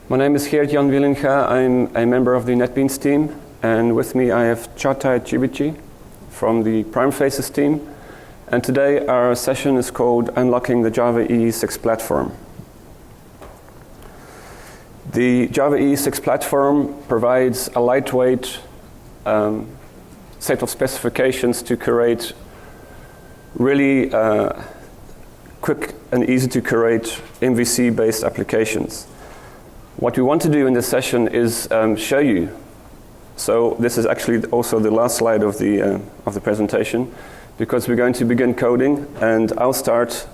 My name is Geert Jan Wielinga. I'm a member of the NetBeans team, and with me I have Chatai Chibichi from the Primefaces team. And today our session is called Unlocking the Java EE6 Platform. The Java EE6 platform provides a lightweight set of specifications to create really quick and easy to create MVC-based applications. What we want to do in this session is show you. So this is actually also the last slide of the presentation, because we're going to begin coding, and I'll start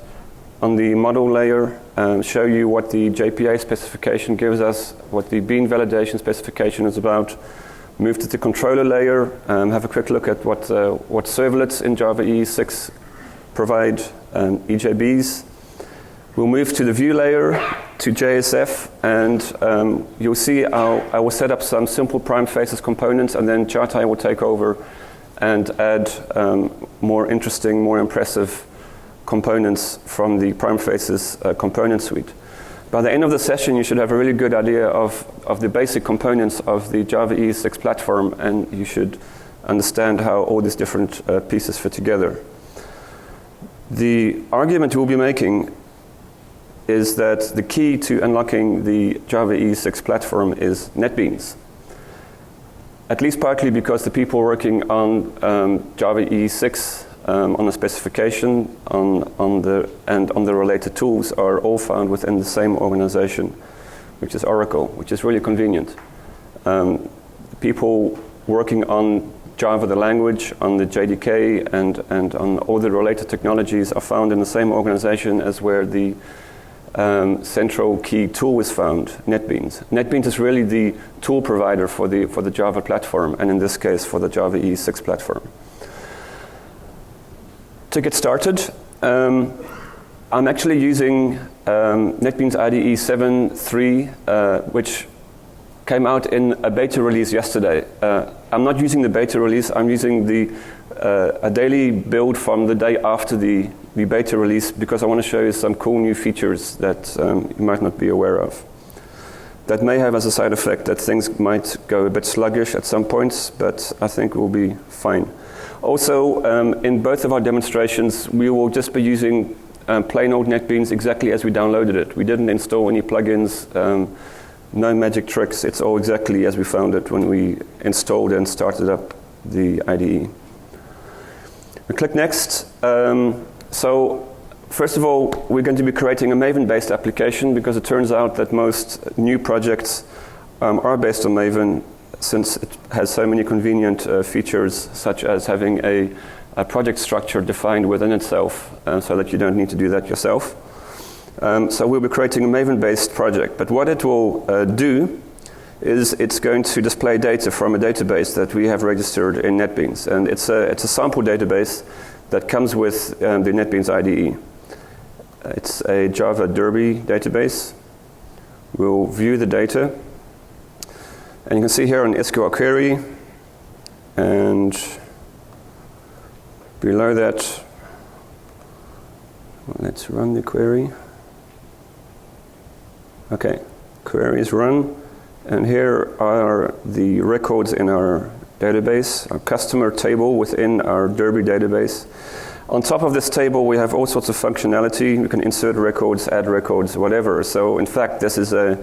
on the model layer and show you what the JPA specification gives us, what the bean validation specification is about. Move to the controller layer, have a quick look at what servlets in Java EE6 provide, EJBs. We'll move to the view layer, to JSF, and you'll see I will set up some simple Primefaces components, and then Chatai will take over and add more interesting, more impressive components from the Primefaces component suite. By the end of the session, you should have a really good idea of the basic components of the Java EE6 platform, and you should understand how all these different pieces fit together. The argument we'll be making is that the key to unlocking the Java EE6 platform is NetBeans. At least partly because the people working on Java EE6 on the specification on the related tools are all found within the same organization, which is Oracle, which is really convenient. People working on Java the language, on the JDK, and on all the related technologies are found in the same organization as where the central key tool is found, NetBeans. NetBeans is really the tool provider for the Java platform, and in this case for the Java EE6 platform. To get started, I'm actually using NetBeans IDE 7.3, which came out in a beta release yesterday. I'm not using the beta release, I'm using a daily build from the day after the beta release, because I want to show you some cool new features that you might not be aware of. That may have as a side effect that things might go a bit sluggish at some points, but I think we'll be fine. Also, in both of our demonstrations, we will just be using plain old NetBeans exactly as we downloaded it. We didn't install any plugins, no magic tricks. It's all exactly as we found it when we installed and started up the IDE. We click Next. So first of all, we're going to be creating a Maven-based application, because it turns out that most new projects are based on Maven, since it has so many convenient features, such as having a project structure defined within itself, so that you don't need to do that yourself. So we'll be creating a Maven-based project, but what it will do is it's going to display data from a database that we have registered in NetBeans, and it's a sample database that comes with the NetBeans IDE. It's a Java Derby database. We'll view the data, and you can see here an SQL query, and below that, let's run the query. Okay, query is run, and here are the records in our database, our customer table within our Derby database. On top of this table, we have all sorts of functionality. We can insert records, add records, whatever. So in fact, this is a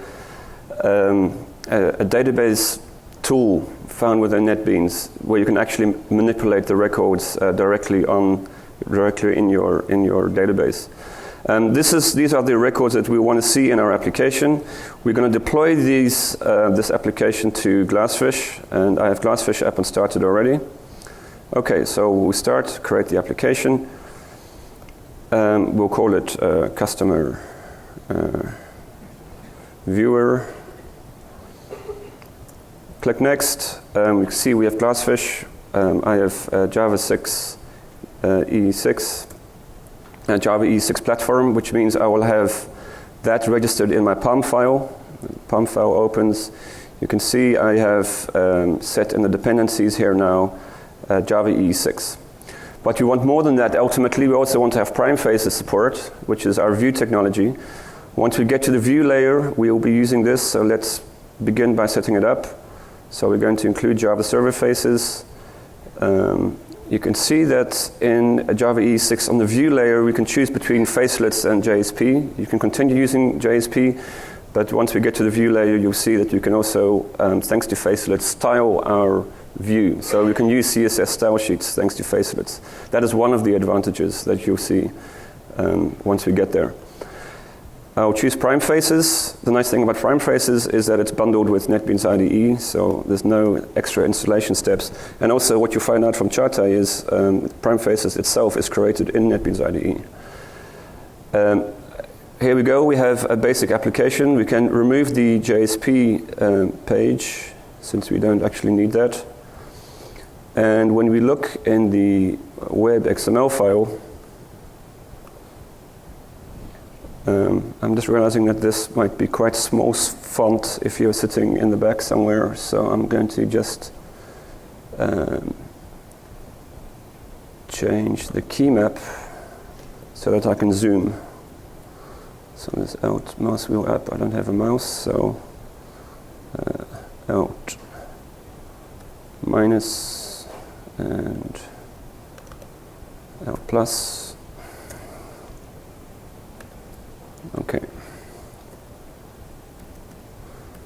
database tool found within NetBeans, where you can actually manipulate the records directly in your database. These are the records that we want to see in our application. We're going to deploy this application to Glassfish, and I have Glassfish up and started already. Okay, so we start, create the application. We'll call it customer viewer. Click Next. We can see we have Glassfish. I have Java 6 EE6. Java EE6 platform, which means I will have that registered in my PALM file. PALM file opens. You can see I have set in the dependencies here now Java EE6. But we want more than that ultimately. We also want to have Primefaces support, which is our view technology. Once we get to the view layer, we will be using this, so let's begin by setting it up. So we're going to include Java server faces. You can see that in Java EE 6 on the view layer, we can choose between facelets and JSP. You can continue using JSP, but once we get to the view layer, you'll see that you can also, thanks to facelets, style our view. So we can use CSS style sheets thanks to facelets. That is one of the advantages that you'll see once we get there. I'll choose Primefaces. The nice thing about Primefaces is that it's bundled with NetBeans IDE, so there's no extra installation steps. And also what you find out from Charta is Primefaces itself is created in NetBeans IDE. Here we go, we have a basic application. We can remove the JSP page, since we don't actually need that. And when we look in the web XML file, I'm just realizing that this might be quite small font if you're sitting in the back somewhere, so I'm going to just change the key map so that I can zoom. So this Alt mouse wheel up, I don't have a mouse, so Alt minus and Alt plus. Okay.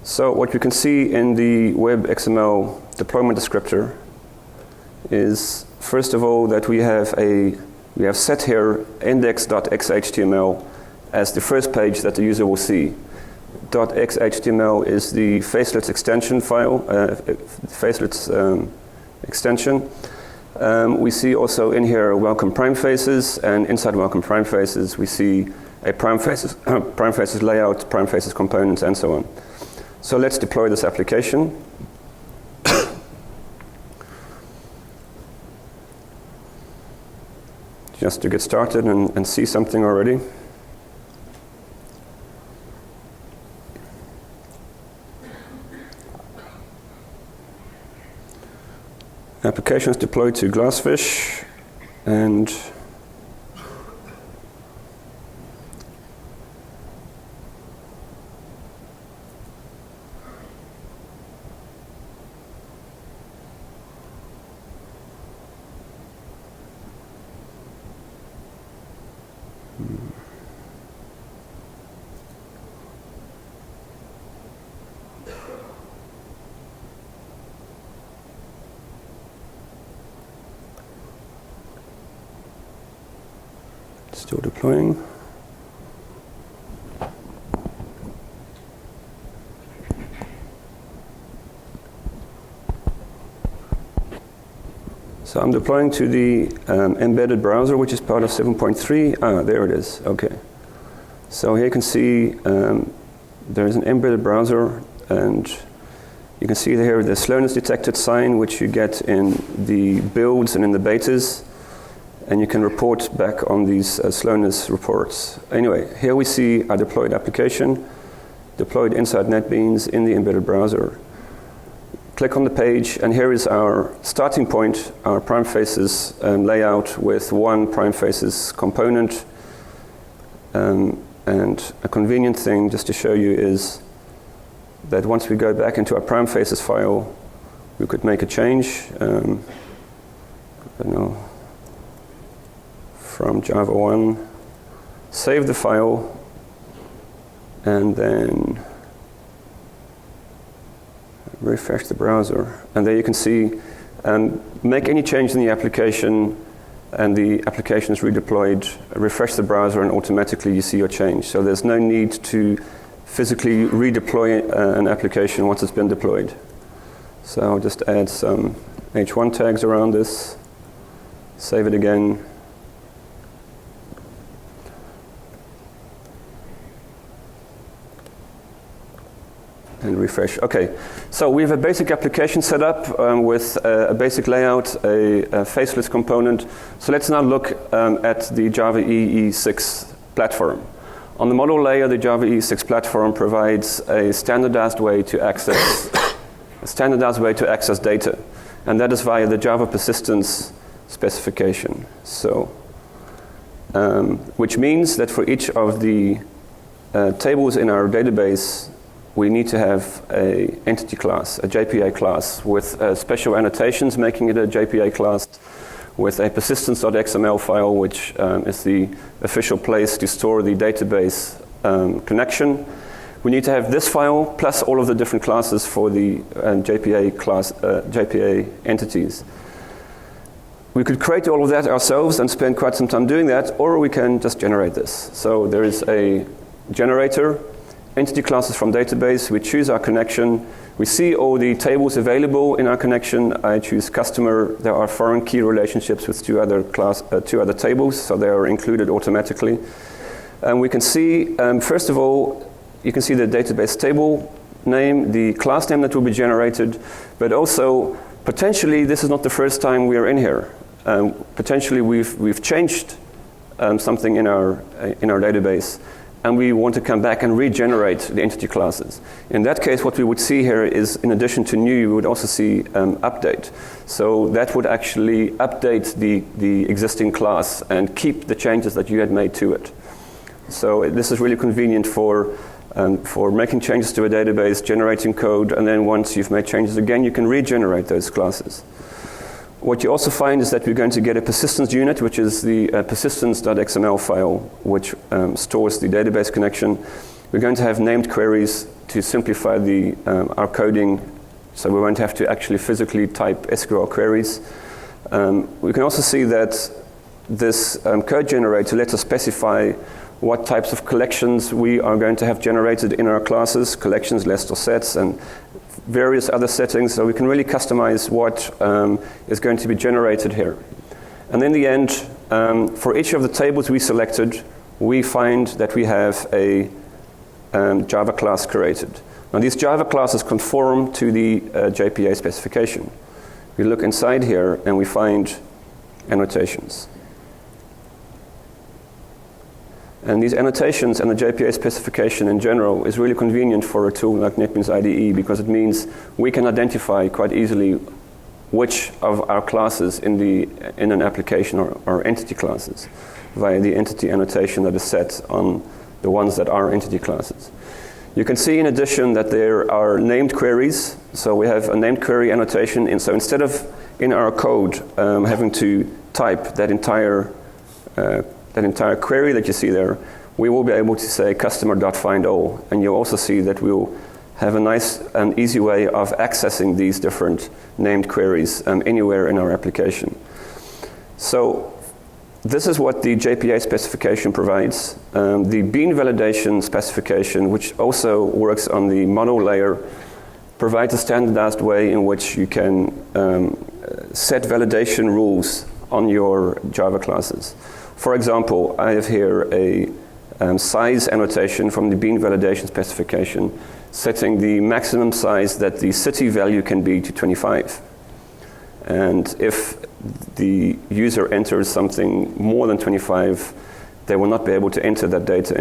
So what you can see in the web XML deployment descriptor is, first of all, that we have set here index.xhtml as the first page that the user will see. .xhtml is the facelets extension file, facelets extension. We see also in here welcome Primefaces, and inside welcome Primefaces we see a Primefaces layout, Primefaces components, and so on. So let's deploy this application. Just to get started and see something already. Application is deployed to Glassfish, and still deploying. So I'm deploying to the embedded browser, which is part of 7.3. Ah, there it is. Okay. So here you can see there is an embedded browser, and you can see here the slowness detected sign, which you get in the builds and in the betas. And you can report back on these slowness reports. Anyway, here we see our deployed application, deployed inside NetBeans in the embedded browser. Click on the page, and here is our starting point, our Primefaces layout with one Primefaces component. And a convenient thing, just to show you, is that once we go back into our Primefaces file, we could make a change. I don't know. From Java 1, save the file, and then refresh the browser. And there you can see, make any change in the application, and the application is redeployed. Refresh the browser, and automatically you see your change. So there's no need to physically redeploy an application once it's been deployed. So I'll just add some H1 tags around this, save it again. And refresh. Okay, so we have a basic application set up with a basic layout, a faceless component. So let's now look at the Java EE 6 platform. On the model layer, the Java EE 6 platform provides a standardized way to access data, and that is via the Java persistence specification. So, which means that for each of the tables in our database, we need to have an entity class, a JPA class, with special annotations making it a JPA class, with a persistence.xml file, which is the official place to store the database connection. We need to have this file plus all of the different classes for the JPA entities. We could create all of that ourselves and spend quite some time doing that, or we can just generate this. So there is a generator, entity classes from database, we choose our connection, we see all the tables available in our connection. I choose customer, there are foreign key relationships with two other tables, so they are included automatically. And we can see, first of all, you can see the database table name, the class name that will be generated, but also potentially this is not the first time we are in here. Potentially we've changed something in our database, and we want to come back and regenerate the entity classes. In that case, what we would see here is, in addition to new, we would also see update. So that would actually update the existing class and keep the changes that you had made to it. So this is really convenient for making changes to a database, generating code, and then once you've made changes again, you can regenerate those classes. What you also find is that we're going to get a persistence unit, which is the persistence.xml file, which stores the database connection. We're going to have named queries to simplify our coding, so we won't have to actually physically type SQL queries. We can also see that this code generator lets us specify what types of collections we are going to have generated in our classes, collections, lists, or sets, and various other settings, so we can really customize what is going to be generated here. And in the end, for each of the tables we selected, we find that we have a Java class created. Now these Java classes conform to the JPA specification. We look inside here and we find annotations. And these annotations and the JPA specification in general is really convenient for a tool like NetBeans IDE, because it means we can identify quite easily which of our classes in an application are entity classes via the entity annotation that is set on the ones that are entity classes. You can see in addition that there are named queries. So we have a named query annotation, and so instead of in our code having to type that entire query that you see there, we will be able to say customer.findAll, and you'll also see that we'll have a nice and easy way of accessing these different named queries anywhere in our application. So this is what the JPA specification provides. The bean validation specification, which also works on the model layer, provides a standardized way in which you can set validation rules on your Java classes. For example, I have here a size annotation from the bean validation specification, setting the maximum size that the city value can be to 25. And if the user enters something more than 25, they will not be able to enter that data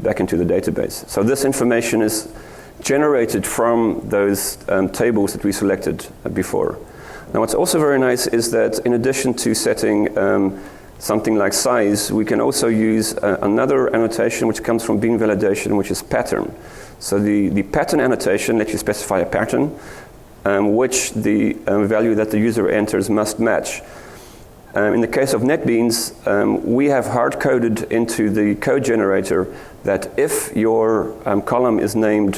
back into the database. So this information is generated from those tables that we selected before. Now what's also very nice is that in addition to setting something like size, we can also use another annotation which comes from bean validation, which is pattern. So the pattern annotation lets you specify a pattern which the value that the user enters must match. In the case of NetBeans, we have hard-coded into the code generator that if your column is named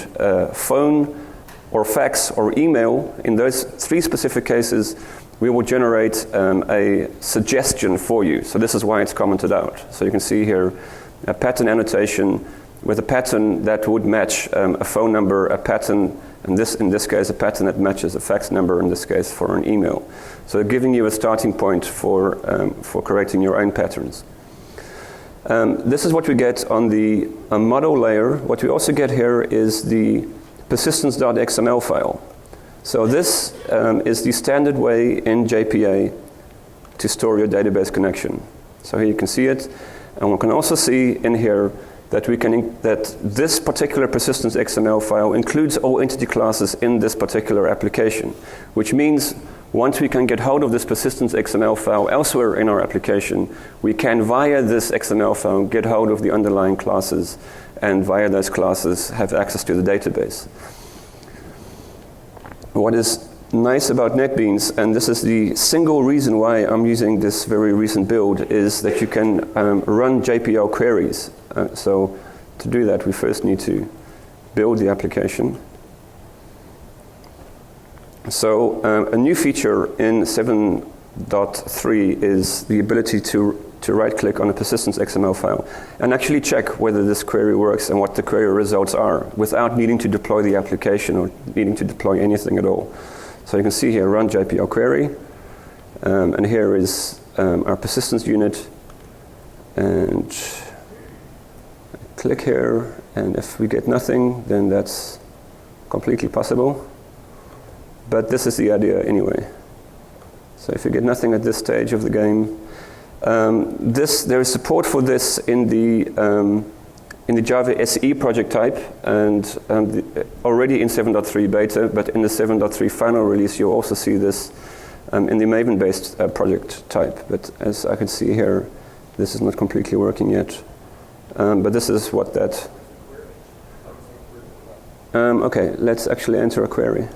phone or fax or email, in those three specific cases, we will generate a suggestion for you. So this is why it's commented out. So you can see here a pattern annotation with a pattern that would match a phone number, a pattern, and in this case, a pattern that matches a fax number, in this case, for an email. So giving you a starting point for creating your own patterns. This is what we get on the model layer. What we also get here is the persistence.xml file. So this is the standard way in JPA to store your database connection. So here you can see it, and we can also see in here that this particular persistence XML file includes all entity classes in this particular application, which means once we can get hold of this persistence XML file elsewhere in our application, we can, via this XML file, get hold of the underlying classes and via those classes have access to the database. What is nice about NetBeans, and this is the single reason why I'm using this very recent build, is that you can run Jpl queries. So to do that, we first need to build the application. So a new feature in 7.3 is the ability to right-click on a persistence XML file and actually check whether this query works and what the query results are without needing to deploy the application or needing to deploy anything at all. So you can see here, run Jpl query, and here is our persistence unit, and click here, and if we get nothing, then that's completely possible. But this is the idea anyway. So if you get nothing at this stage of the game, there is support for this in the Java SE project type, and already in 7.3 beta, but in the 7.3 final release, you'll also see this in the Maven-based project type. But as I can see here, this is not completely working yet. But this is what that... okay, let's actually enter a query.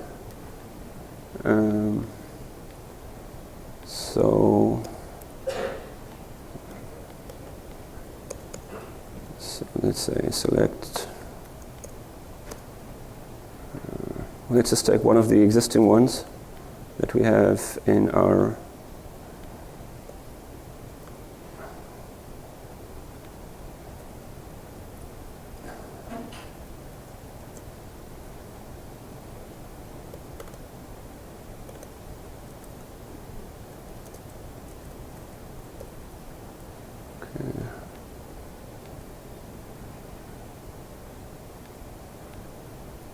So let's say select, let's just take one of the existing ones that we have in our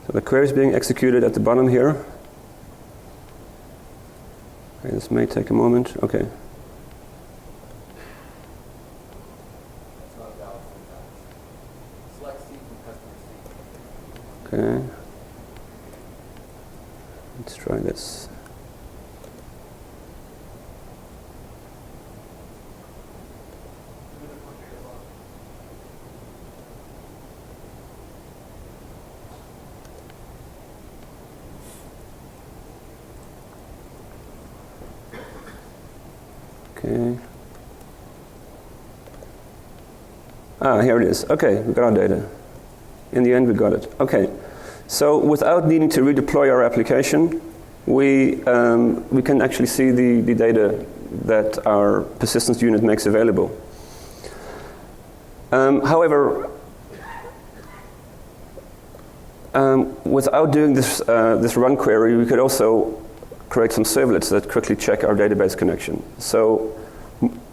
So the query is being executed at the bottom here. Okay, this may take a moment. Okay. Okay. Let's try this. Okay. Here it is. Okay, we got our data. In the end, we got it. Okay. So without needing to redeploy our application, we can actually see the data that our persistence unit makes available. However, without doing this run query, we could also create some servlets that quickly check our database connection. So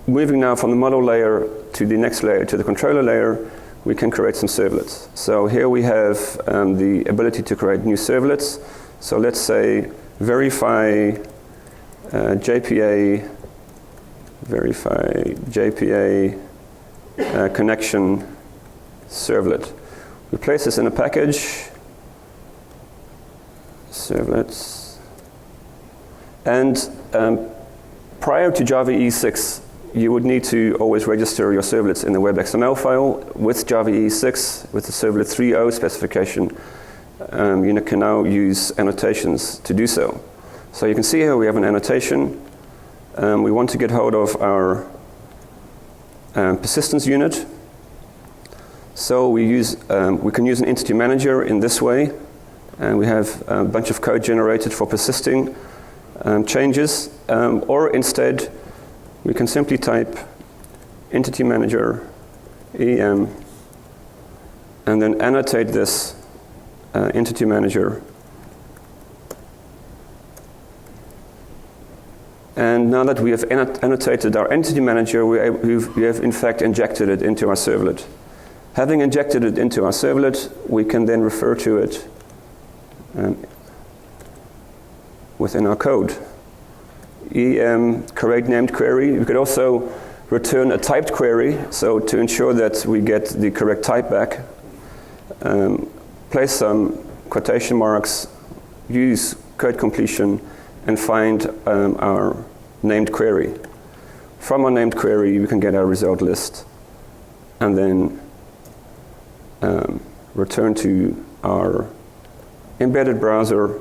moving now from the model layer to the next layer, to the controller layer, we can create some servlets. So here we have the ability to create new servlets. So let's say verify JPA connection servlet. We place this in a package, servlets. And prior to Java EE 6, you would need to always register your servlets in the web XML file. With Java EE 6, with the Servlet 3.0 specification, you can now use annotations to do so. So you can see here we have an annotation. We want to get hold of our persistence unit. So we can use an entity manager in this way, and we have a bunch of code generated for persisting changes, or instead we can simply type entity manager em and then annotate this entity manager. And now that we have annotated our entity manager, we have in fact injected it into our servlet. Having injected it into our servlet, we can then refer to it within our code. Create named query. We could also return a typed query, so to ensure that we get the correct type back, place some quotation marks, use code completion, and find our named query. From our named query, we can get our result list, and then return to our embedded browser.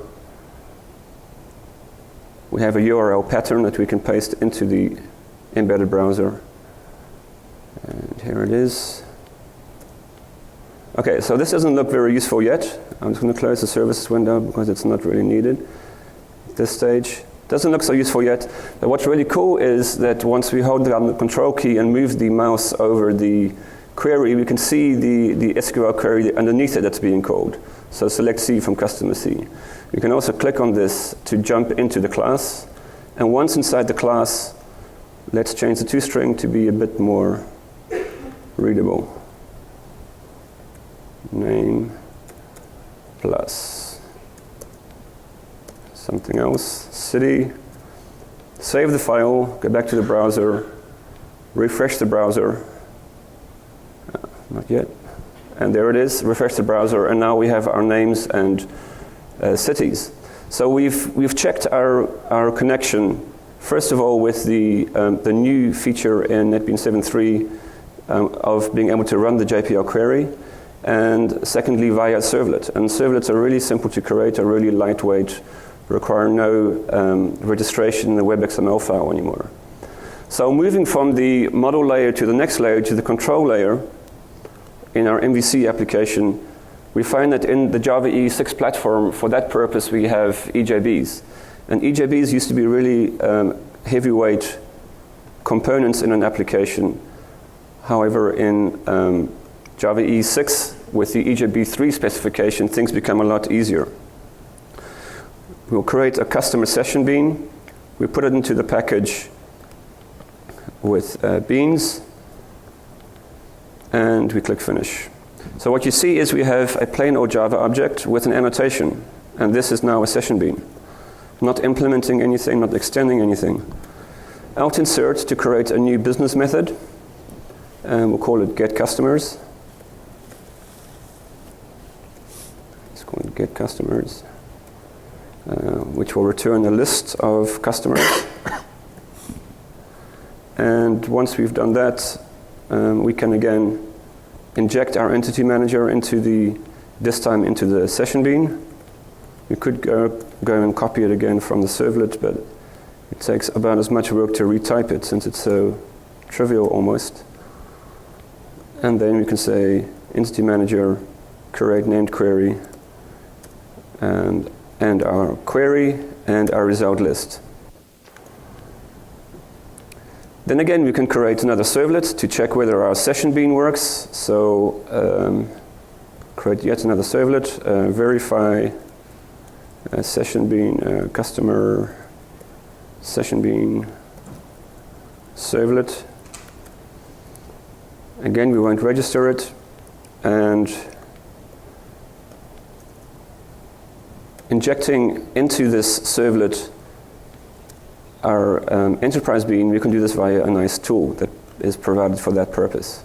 We have a URL pattern that we can paste into the embedded browser. And here it is. Okay, so this doesn't look very useful yet. I'm just going to close the services window because it's not really needed at this stage. Doesn't look so useful yet. But what's really cool is that once we hold down the control key and move the mouse over the query, we can see the SQL query underneath it that's being called. So select C from customer C. You can also click on this to jump into the class. And once inside the class, let's change the toString to be a bit more readable. Name plus something else, city. Save the file, go back to the browser, refresh the browser. Not yet. And there it is, refresh the browser, and now we have our names and cities. So we've checked our connection, first of all, with the new feature in NetBeans 7.3 of being able to run the JPL query, and secondly via Servlet. And Servlets are really simple to create, are really lightweight, require no registration in the web XML file anymore. So moving from the model layer to the next layer, to the control layer, in our MVC application, we find that in the Java EE6 platform, for that purpose, we have EJBs. And EJBs used to be really heavyweight components in an application. However, in Java EE6, with the EJB3 specification, things become a lot easier. We'll create a customer session bean. We put it into the package with beans, and we click finish. So what you see is we have a plain old Java object with an annotation, and this is now a session bean. Not implementing anything, not extending anything. Alt insert to create a new business method, and we'll call it get customers. Let's call it get customers, which will return a list of customers. And once we've done that, we can again inject our entity manager into this time into the session bean. We could go and copy it again from the servlet, but it takes about as much work to retype it since it's so trivial almost. And then we can say entity manager, create named query, and our query and our result list. Then again, we can create another servlet to check whether our session bean works. So create yet another servlet, verify session bean, customer session bean servlet. Again, we won't register it, and injecting into this servlet our enterprise bean, we can do this via a nice tool that is provided for that purpose.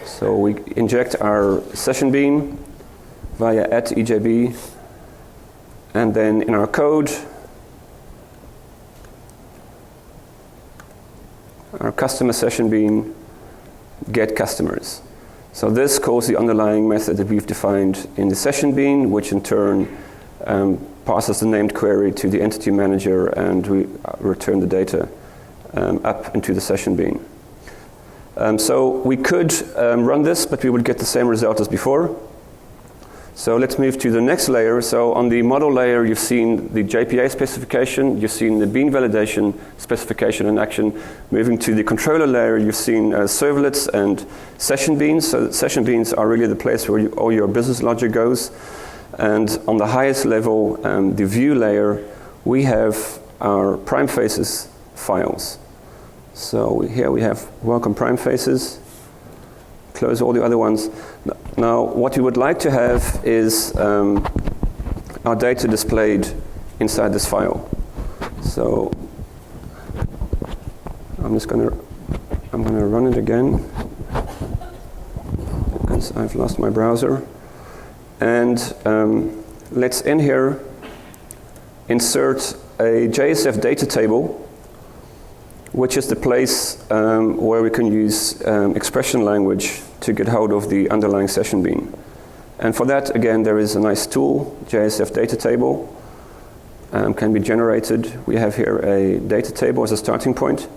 So we inject our session bean via @EJB, and then in our code, our customer session bean get customers. So this calls the underlying method that we've defined in the session bean, which in turn passes the named query to the entity manager, and we return the data up into the session bean. So we could run this, but we would get the same result as before. So let's move to the next layer. So on the model layer, you've seen the JPA specification, you've seen the bean validation specification in action. Moving to the controller layer, you've seen servlets and session beans. So session beans are really the place where all your business logic goes. And on the highest level, the view layer, we have our Primefaces files. So here we have welcome Primefaces. Close all the other ones. Now, what we would like to have is our data displayed inside this file. So I'm gonna run it again because I've lost my browser. And let's in here insert a JSF Data Table, which is the place where we can use expression language to get hold of the underlying session bean. And for that, again, there is a nice tool, Jsf Data Table, can be generated. We have here a data table as a starting point.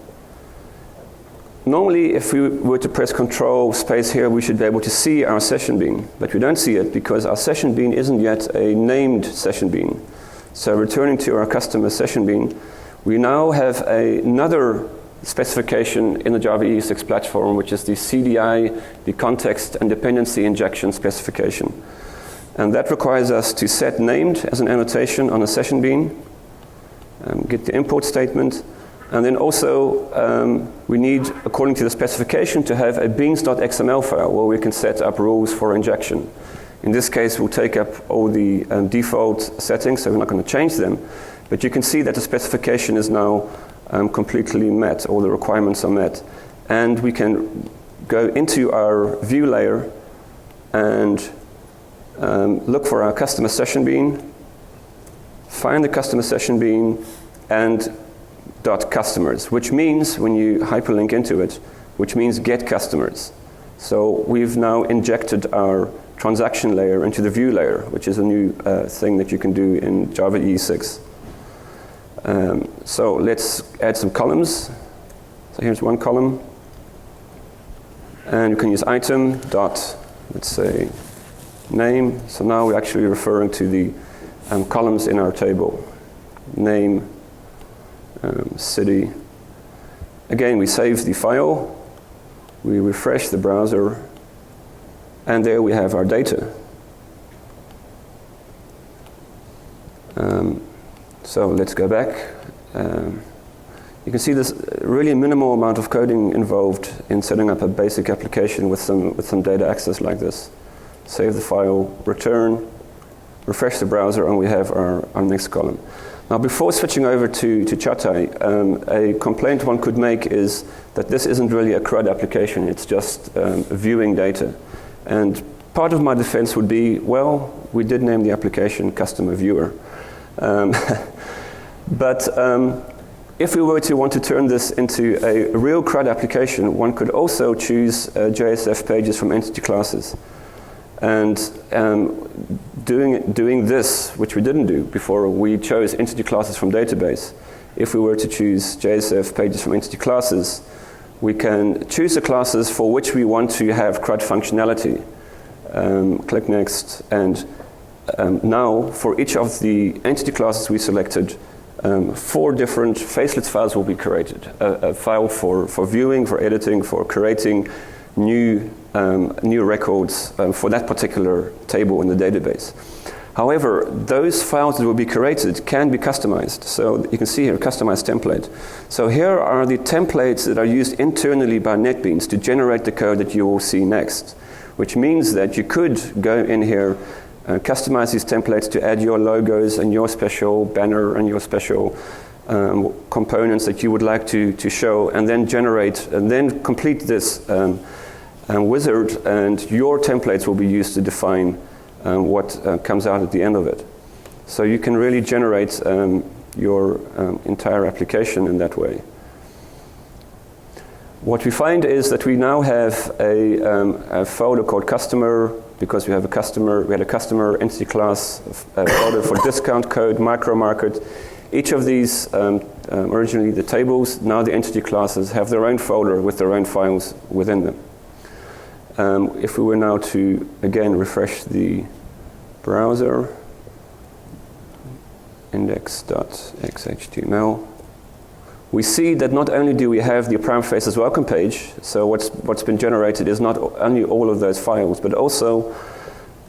Normally, if we were to press Control space here, we should be able to see our session bean, but we don't see it because our session bean isn't yet a named session bean. So returning to our customer session bean, we now have another specification in the Java EE6 platform, which is the CDI, the context and dependency injection specification. And that requires us to set named as an annotation on a session bean, get the import statement, and then also we need, according to the specification, to have a beans.xml file where we can set up rules for injection. In this case, we'll take up all the default settings, so we're not going to change them. But you can see that the specification is now completely met, all the requirements are met. And we can go into our view layer and look for our customer session bean, find the customer session bean, and .customers, which means, when you hyperlink into it, which means get customers. So we've now injected our transaction layer into the view layer, which is a new thing that you can do in Java EE6. So let's add some columns. So here's one column. And you can use item dot, let's say, name. So now we're actually referring to the columns in our table. Name, city. Again, we save the file. We refresh the browser. And there we have our data. So let's go back. You can see there's really minimal amount of coding involved in setting up a basic application with some data access like this. Save the file, return, refresh the browser, and we have our next column. Now, before switching over to Chatai, a complaint one could make is that this isn't really a CRUD application. It's just viewing data. And part of my defense would be, well, we did name the application Customer Viewer. But if we were to want to turn this into a real CRUD application, one could also choose JSF pages from entity classes. And doing this, which we didn't do before, we chose entity classes from database. If we were to choose JSF pages from entity classes, we can choose the classes for which we want to have CRUD functionality. Click Next, and now for each of the entity classes we selected, 4 different facelets files will be created. A file for viewing, for editing, for creating new records for that particular table in the database. However, those files that will be created can be customized. So you can see here, customized template. So here are the templates that are used internally by NetBeans to generate the code that you will see next, which means that you could go in here and customize these templates to add your logos and your special banner and your special components that you would like to show, and then generate and then complete this wizard, and your templates will be used to define what comes out at the end of it. So you can really generate your entire application in that way. What we find is that we now have a folder called customer, because we had a customer entity class folder for discount code, micro market. Each of these, originally the tables, now the entity classes have their own folder with their own files within them. If we were now to, again, refresh the browser, index.xhtml, we see that not only do we have the Primefaces welcome page, so what's been generated is not only all of those files, but also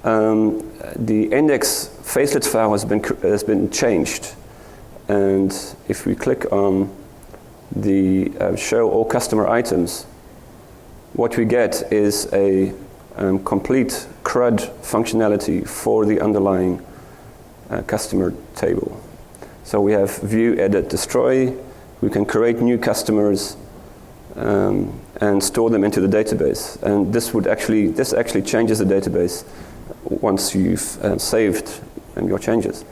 the index facelets file has been changed. And if we click on the show all customer items, what we get is a complete CRUD functionality for the underlying customer table. So we have view, edit, destroy. We can create new customers and store them into the database. And this actually changes the database once you've saved your changes.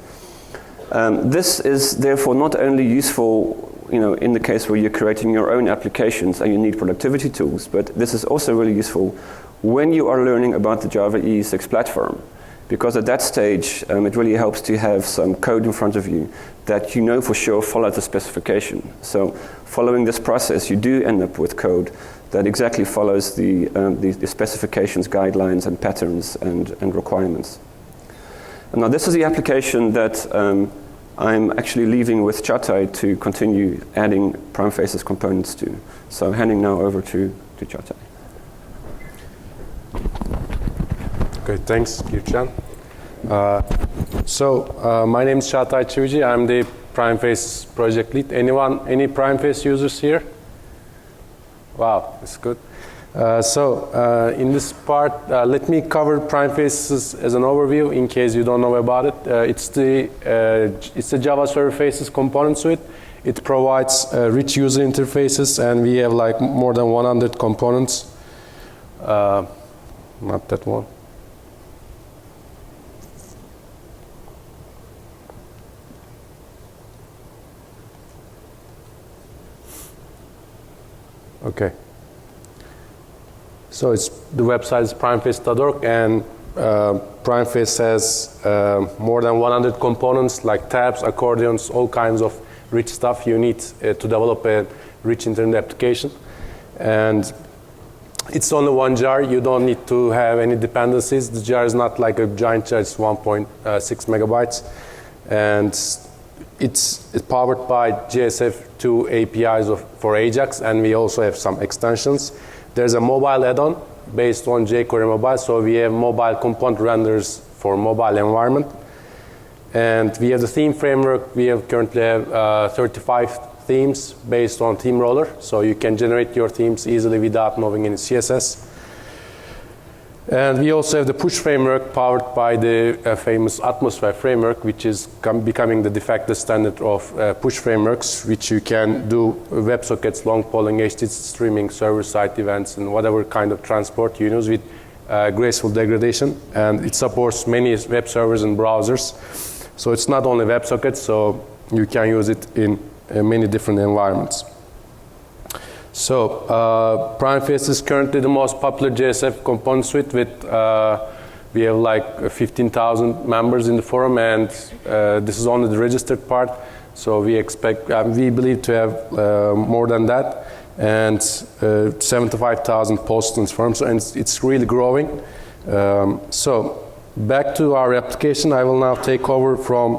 This is therefore not only useful, in the case where you're creating your own applications and you need productivity tools, but this is also really useful when you are learning about the Java EE6 platform. Because at that stage, it really helps to have some code in front of you that you know for sure followed the specification. So following this process, you do end up with code that exactly follows the specifications, guidelines, and patterns and requirements. And now this is the application that I'm actually leaving with Chatai to continue adding Primefaces components to. So I'm handing now over to Chatai. Okay, thanks, Kirchan. My name is Çağatay Çivici. I'm the Primeface project lead. Any Primeface users here? Wow, that's good. In this part, let me cover Primefaces as an overview in case you don't know about it. It's the Java Server Faces component suite. It provides rich user interfaces, and we have like more than 100 components. Not that one. Okay. So the website is primeface.org, and Primeface has more than 100 components like tabs, accordions, all kinds of rich stuff you need to develop a rich internet application. And it's only one jar. You don't need to have any dependencies. The jar is not like a giant jar. It's 1.6 megabytes. And it's powered by JSF2 APIs for Ajax, and we also have some extensions. There's a mobile add-on based on jQuery Mobile, so we have mobile component renders for mobile environment. And we have the theme framework. We currently have 35 themes based on Theme Roller, so you can generate your themes easily without knowing any CSS. And we also have the push framework powered by the famous Atmosphere framework, which is becoming the de facto standard of push frameworks, which you can do WebSockets, long polling, HTTP streaming, server-side events, and whatever kind of transport you use with graceful degradation. And it supports many web servers and browsers. So it's not only WebSockets, so you can use it in many different environments. So Primeface is currently the most popular JSF component suite with, we have like 15,000 members in the forum, and this is only the registered part. So we expect, we believe to have more than that, and 75,000 posts in the forum, so, and it's really growing. So back to our application, I will now take over from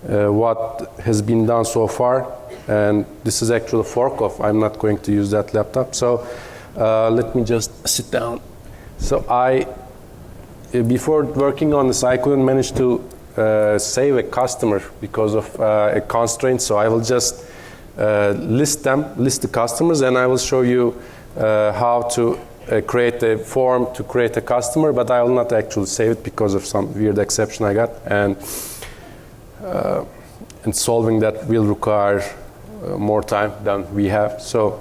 what has been done so far. And this is actually a fork of, I'm not going to use that laptop. So let me just sit down. So before working on this, I couldn't manage to save a customer because of a constraint. So I will just list the customers, and I will show you how to create a form to create a customer, but I will not actually save it because of some weird exception I got. And solving that will require more time than we have. So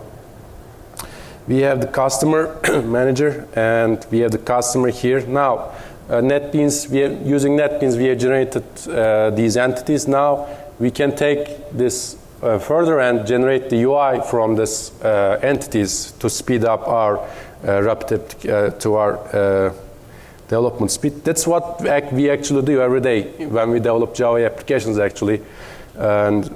we have the customer manager, and we have the customer here. Now, NetBeans, using NetBeans, we have generated these entities. Now we can take this further and generate the UI from this entities to speed up our to our development speed. That's what we actually do every day when we develop Java applications, actually. And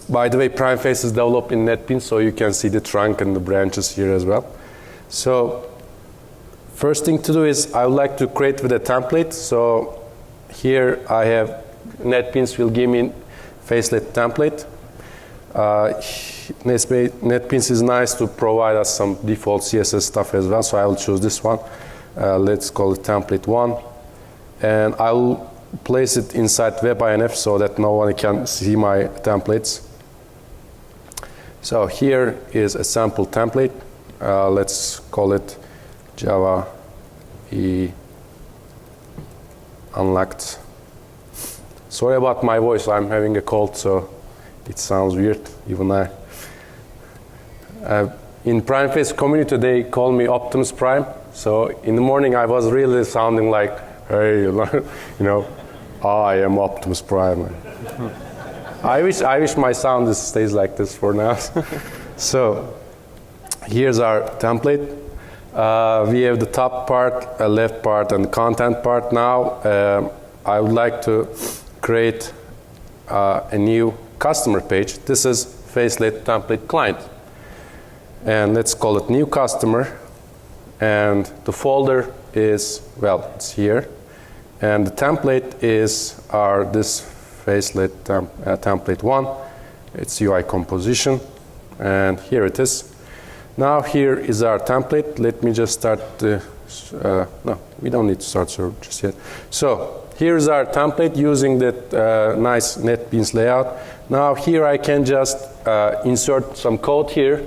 by the way, Primeface is developed in NetBeans, so you can see the trunk and the branches here as well. So first thing to do is I would like to create with a template. So here I have NetBeans will give me facelet template. NetBeans is nice to provide us some default CSS stuff as well, so I will choose this one. Let's call it template 1. And I will place it inside WebINF so that no one can see my templates. So here is a sample template. Let's call it Java E Unlocked. Sorry about my voice, I'm having a cold, so it sounds weird, even I. In Primeface community, they call me Optimus Prime. So in the morning, I was really sounding like, hey, you know, I am Optimus Prime. I wish my sound stays like this for now. So here's our template. We have the top part, left part, and the content part. Now, I would like to create a new customer page. This is Facelet template client. And let's call it new customer. And the folder is, well, it's here. And the template is this Facelet template 1. It's UI composition. And here it is. Now here is our template. Let me just start the, no, we don't need to start server just yet. So here's our template using that nice NetBeans layout. Now here I can just insert some code here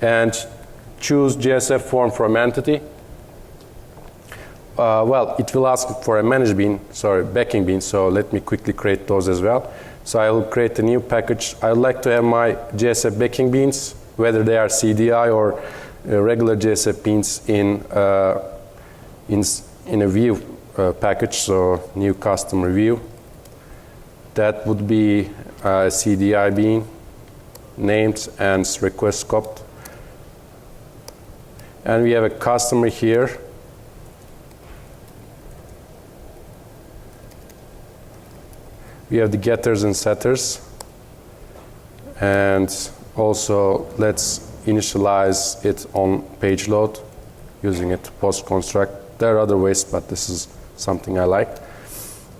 and choose JSF form from entity. Well, it will ask for a manage bean, sorry, backing bean, so let me quickly create those as well. So I will create a new package. I would like to have my JSF backing beans, whether they are CDI or regular JSF beans in a view package, so new customer view. That would be a CDI bean, named and request scoped. And we have a customer here. We have the getters and setters. And also, let's initialize it on page load using it to post construct. There are other ways, but this is something I like.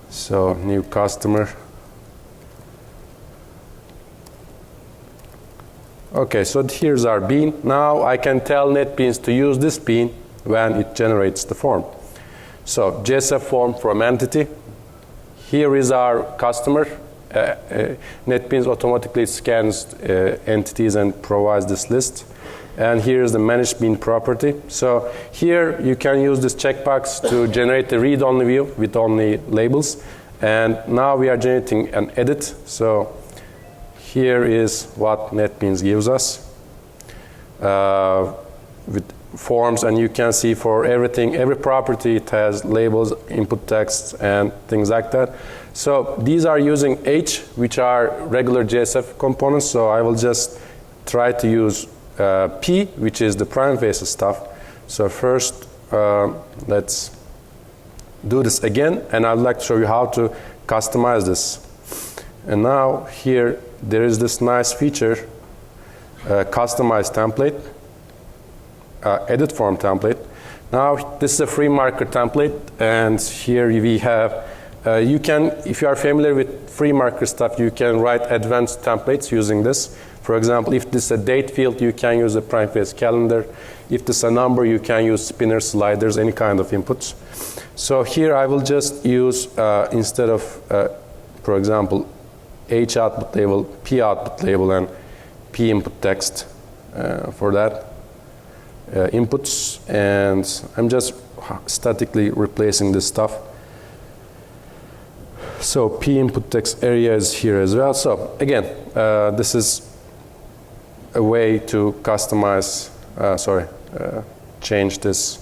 So, new customer. Okay, so here's our bean. Now I can tell NetBeans to use this bean when it generates the form. So, JSF form from entity. Here is our customer. NetBeans automatically scans entities and provides this list. And here is the managed bean property. So here you can use this checkbox to generate a read-only view with only labels. And now we are generating an edit. So here is what NetBeans gives us with forms, and you can see for everything, every property, it has labels, input text, and things like that. So these are using H, which are regular JSF components. So I will just try to use P, which is the Primefaces stuff. So first, let's do this again, and I'd like to show you how to customize this. And now here, there is this nice feature, customize template, edit form template. Now this is a free marker template, and here we have, you can, if you are familiar with free marker stuff, you can write advanced templates using this. For example, if this is a date field, you can use a Primeface calendar. If this is a number, you can use spinners, sliders, any kind of inputs. So here I will just use, instead of, for example, H output label, P output label, and P input text for that. Inputs, and I'm just statically replacing this stuff. So P input text area is here as well. So again, this is a way to customize, change this.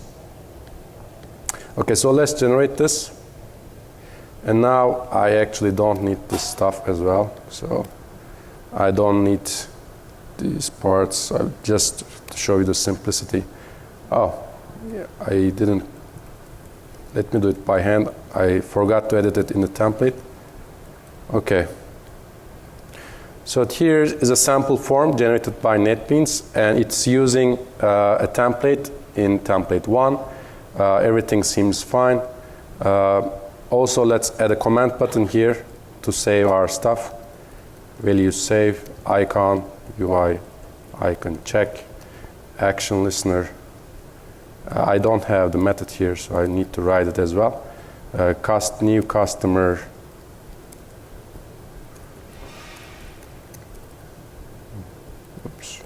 Okay, so let's generate this. And now I actually don't need this stuff as well. So I don't need these parts. I just to show you the simplicity. Oh, yeah, I didn't. Let me do it by hand. I forgot to edit it in the template. Okay. So here is a sample form generated by NetBeans, and it's using a template in template 1. Everything seems fine. Also, let's add a comment button here to save our stuff. Value save, icon, UI, icon check, action listener. I don't have the method here, so I need to write it as well. New customer. Oops.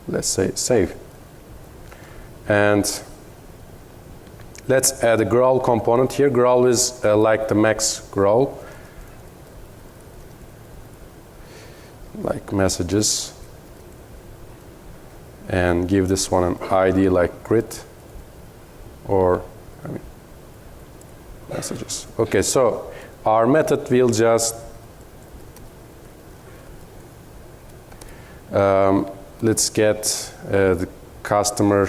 Let's say save. And let's add a growl component here. Growl is like the max growl, like messages, and give this one an ID like grid, or messages. Okay, so our method will just let's get the customer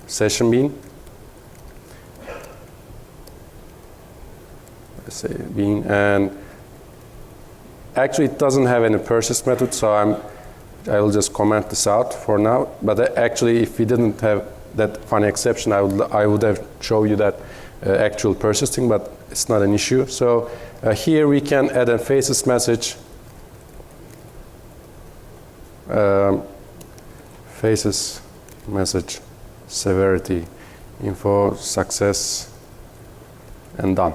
session bean. Let's say bean, and actually it doesn't have any persist method, so I will just comment this out for now. But actually, if we didn't have that funny exception, I would have shown you that actual persisting, but it's not an issue. So here we can add a faces message. Faces message severity info success and done.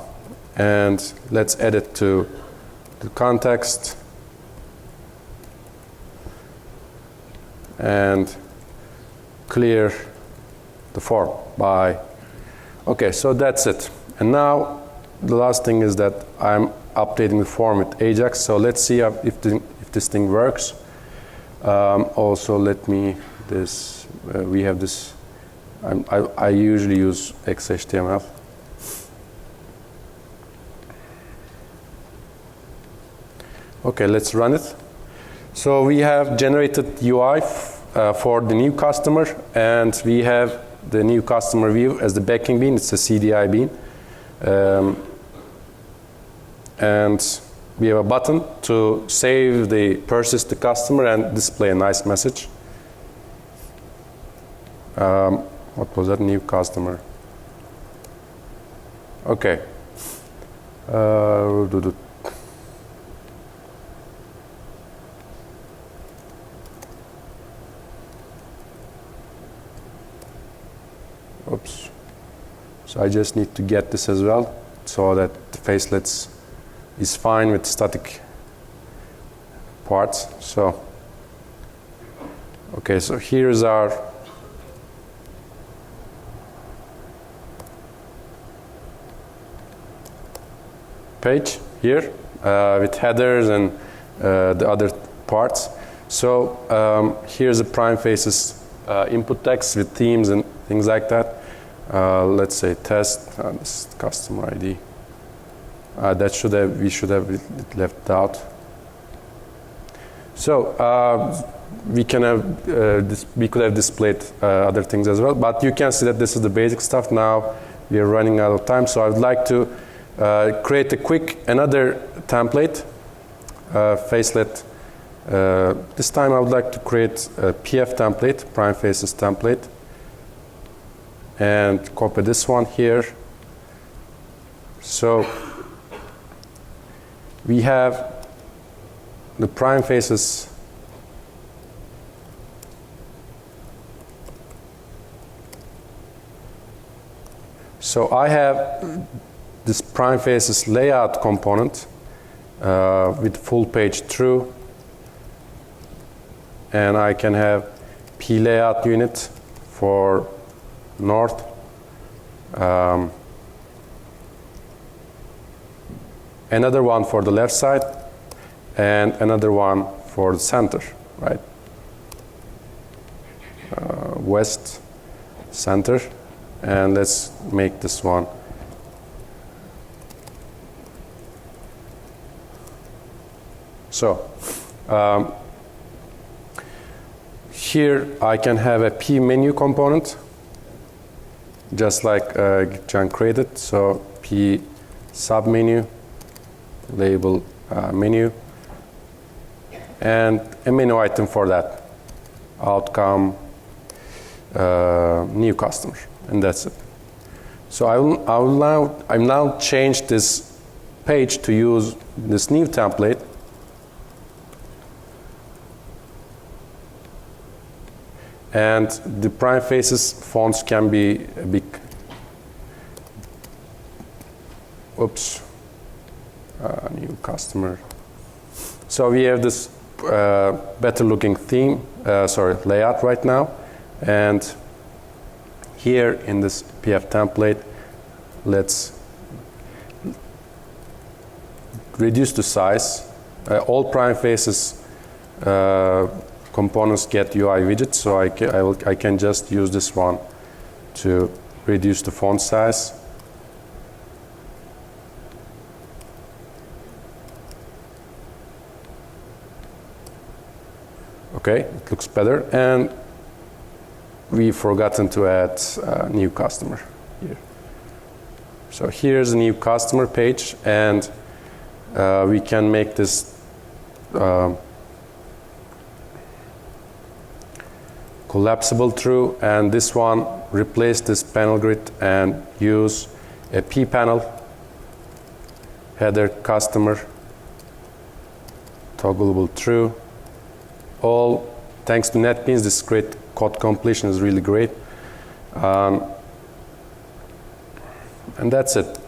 And let's add it to the context and clear the form by, okay, so that's it. And now the last thing is that I'm updating the form with Ajax. So let's see if this thing works. Also, let me we have this. I usually use XHTML. Okay, let's run it. So we have generated UI for the new customer, and we have the new customer view as the backing bean. It's a CDI bean. And we have a button to save persist the customer and display a nice message. What was that? New customer. Okay. Oops. So I just need to get this as well, so that the facelets is fine with static parts. So, okay, so here's our page here with headers and the other parts. So here's the Primefaces input text with themes and things like that. Let's say test this customer ID. We should have it left out. So we can have we could have displayed other things as well, but you can see that this is the basic stuff. Now we are running out of time, so I would like to create another template, facelet. This time I would like to create a PF template, Primefaces template, and copy this one here. So we have the Primefaces So I have this Primefaces layout component with full page true, and I can have P layout unit for north, another one for the left side, and another one for the center, right? West, center, and let's make this one. So here I can have a P menu component, just like John created. So P submenu, label menu, and a menu item for that. Outcome, new customer, and that's it. So I'll now change this page to use this new template. And the Primefaces fonts can be big. Oops. New customer. So we have this better looking theme, layout right now. And here in this PF template, let's reduce the size. All Primefaces components get UI widgets, so I can just use this one to reduce the font size. Okay, it looks better. And we've forgotten to add a new customer here. So here's a new customer page, and we can make this collapsible through, and this one replace this panel grid and use a P panel header customer toggleable through. All thanks to NetBeans, this great code completion is really great. And that's it.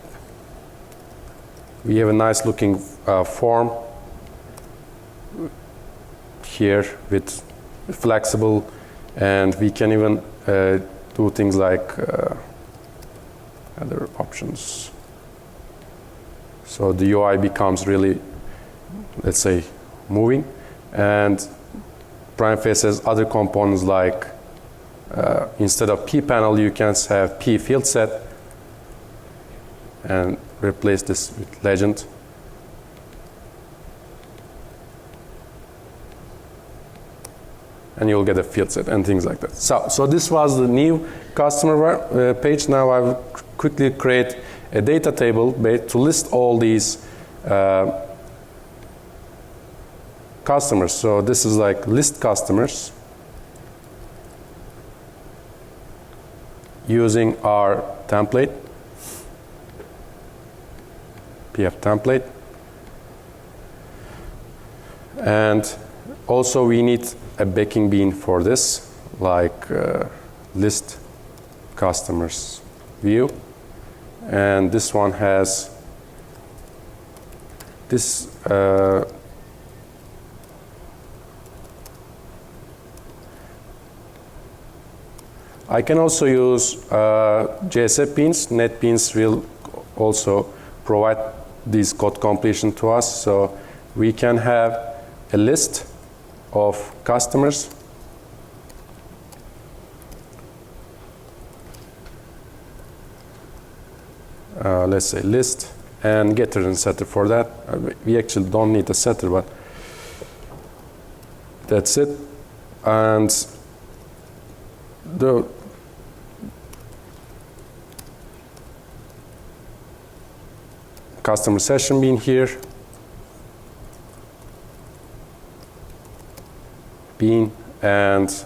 We have a nice looking form here with flexible, and we can even do things like other options. So the UI becomes really, let's say, moving, and Primeface has other components like instead of P panel, you can have P field set and replace this with legend. And you'll get a field set and things like that. So this was the new customer page. Now I will quickly create a data table to list all these customers. So this is like list customers using our template, PF template. And also we need a backing bean for this, like list customers view. And this one has this I can also use Jsf beans. NetBeans will also provide this code completion to us. So we can have a list of customers. Let's say list and getter and setter for that. We actually don't need a setter, but that's it. And the customer session being here, and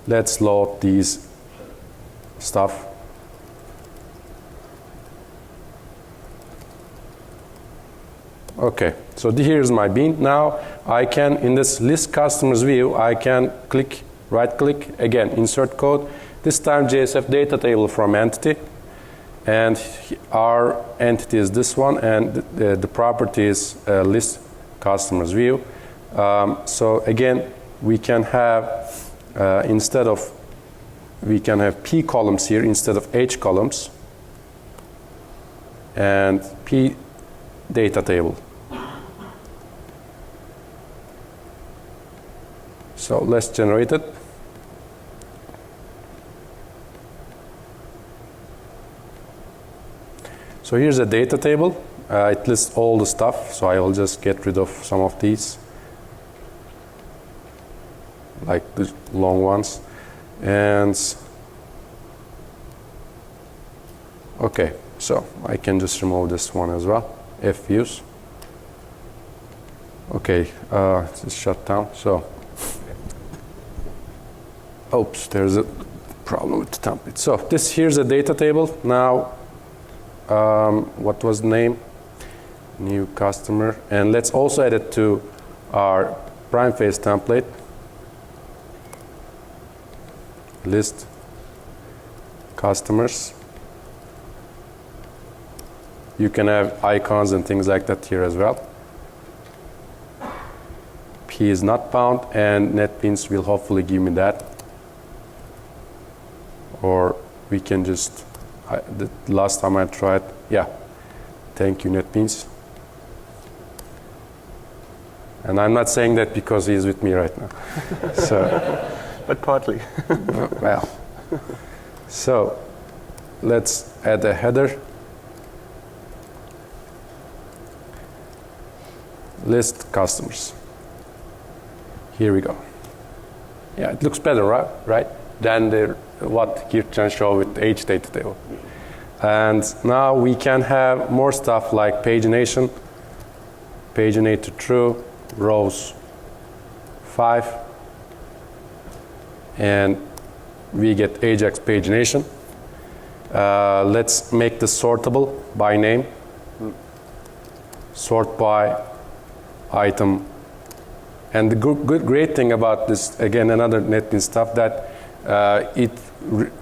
let's load these stuff. Okay, so here's my bean. Now I can, in this list customers view, I can click, right click, again insert code. This time Jsf Data Table from entity, and our entity is this one, and the property is list customers view. So again, we can have we can have P columns here instead of H columns, and P data table. So let's generate it. So here's a data table. It lists all the stuff, so I will just get rid of some of these, like the long ones. And okay, so I can just remove this one as well. F views. Okay, it's shut down. So, oops, there's a problem with the template. So here's a data table. Now, what was the name? New customer, and let's also add it to our Primeface template. List customers. You can have icons and things like that here as well. P is not bound, and NetBeans will hopefully give me that. Or we can just, the last time I tried, yeah. Thank you, NetBeans. And I'm not saying that because he's with me right now. So. But partly. Well, so let's add a header. List customers. Here we go. Yeah, it looks better, right? Than what Geert showed with the H data table. And now we can have more stuff like pagination to true, rows 5, and we get Ajax pagination. Let's make this sortable by name. Sort by item. And the great thing about this, again, another NetBeans stuff, that it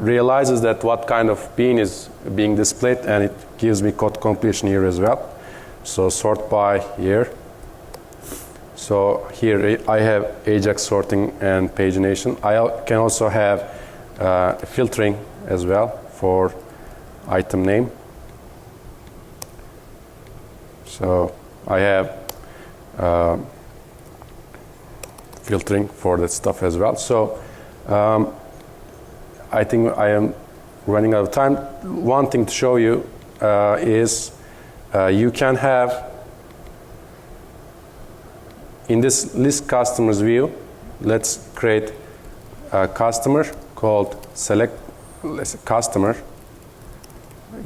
realizes that what kind of bean is being displayed, and it gives me code completion here as well. So sort by here. So here I have Ajax sorting and pagination. I can also have filtering as well for item name. So I have filtering for that stuff as well. So I think I am running out of time. One thing to show you is you can have, in this list customers view, let's create a customer called select customer,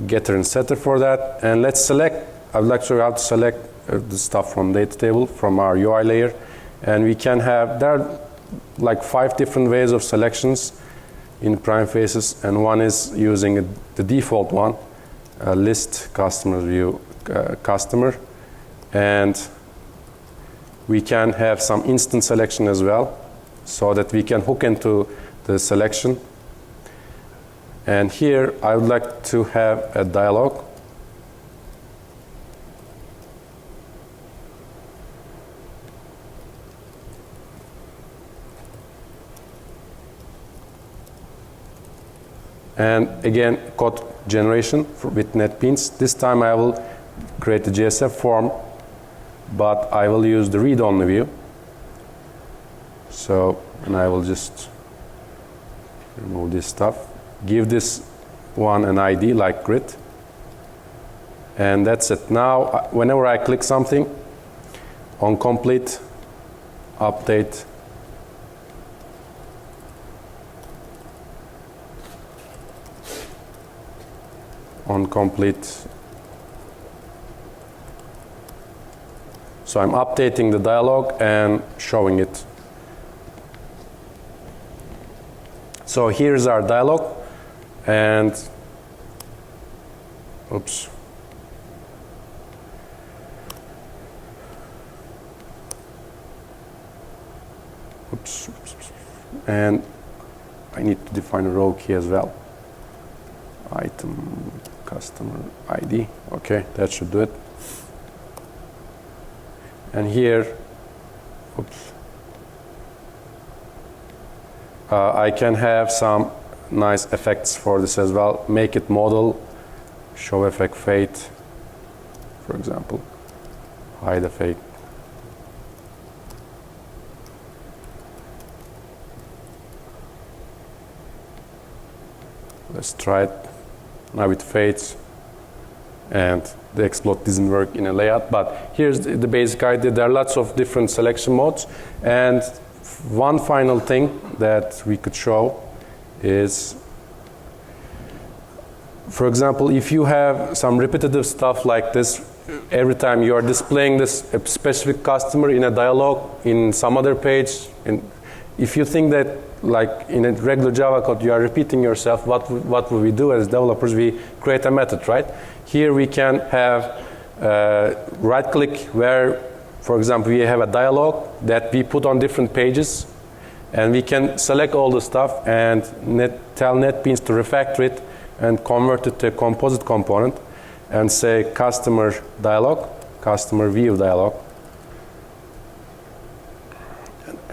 getter and setter for that. And let's select, I would like to show you how to select the stuff from data table from our UI layer. And we can have, there are like 5 different ways of selections in Primefaces, and one is using the default one, list customer view customer, and we can have some instant selection as well, so that we can hook into the selection. And here I would like to have a dialog. And again, code generation with NetBeans. This time I will create a JSF form, but I will use the read-only view. So, and I will just remove this stuff. Give this one an ID like grid. And that's it. Now, whenever I click something, on complete, update, on complete. So I'm updating the dialog and showing it. So here's our dialog, and oops. Oops. And I need to define a row key as well. Item customer ID. Okay, that should do it. And here, oops, I can have some nice effects for this as well. Make it model, show effect fade, for example, hide effect. Let's try it. Now it fades, and the explode doesn't work in a layout, but here's the basic idea. There are lots of different selection modes, and one final thing that we could show is, for example, if you have some repetitive stuff like this, every time you are displaying this specific customer in a dialog in some other page, and if you think that like in a regular Java code you are repeating yourself, what would we do as developers? We create a method, right? Here we can have right click where, for example, we have a dialog that we put on different pages, and we can select all the stuff and tell NetBeans to refactor it and convert it to a composite component and say customer dialog, customer view dialog.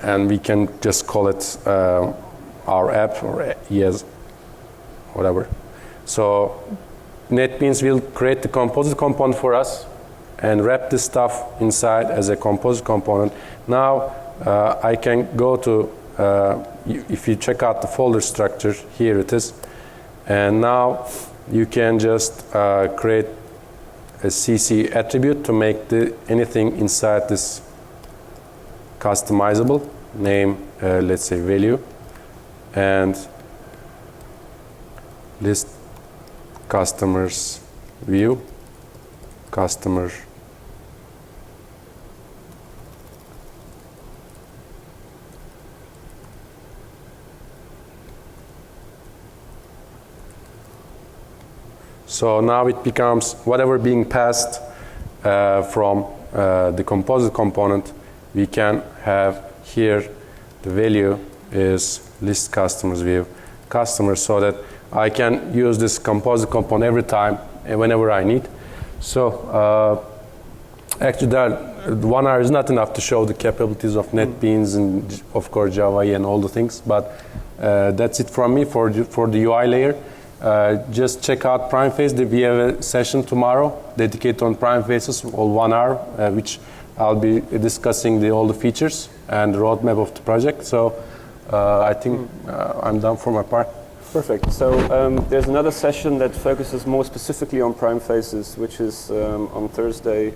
And we can just call it our app or ES, whatever. So NetBeans will create the composite component for us and wrap this stuff inside as a composite component. Now I can go to, if you check out the folder structure, here it is. And now you can just create a CC attribute to make anything inside this customizable. name, let's say value, and list customers view, customer So now it becomes whatever being passed from the composite component, we can have here the value is list customers view customer, so that I can use this composite component every time and whenever I need. So actually that 1 hour is not enough to show the capabilities of NetBeans and of course Java EE and all the things, but that's it from me for the UI layer. Just check out Primeface. We have a session tomorrow dedicated on Primefaces, all 1 hour, which I'll be discussing all the features and the roadmap of the project. So I think I'm done for my part. Perfect. So there's another session that focuses more specifically on Primefaces, which is on Thursday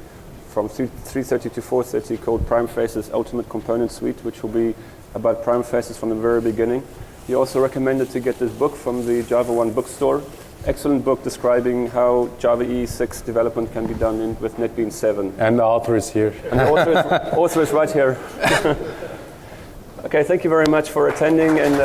from 3:30 to 4:30, called Primefaces Ultimate Component Suite, which will be about Primefaces from the very beginning. He also recommended to get this book from the Java 1 bookstore. Excellent book describing how Java EE 6 development can be done with NetBeans 7. And the author is here. And the author is right here. Okay, thank you very much for attending. And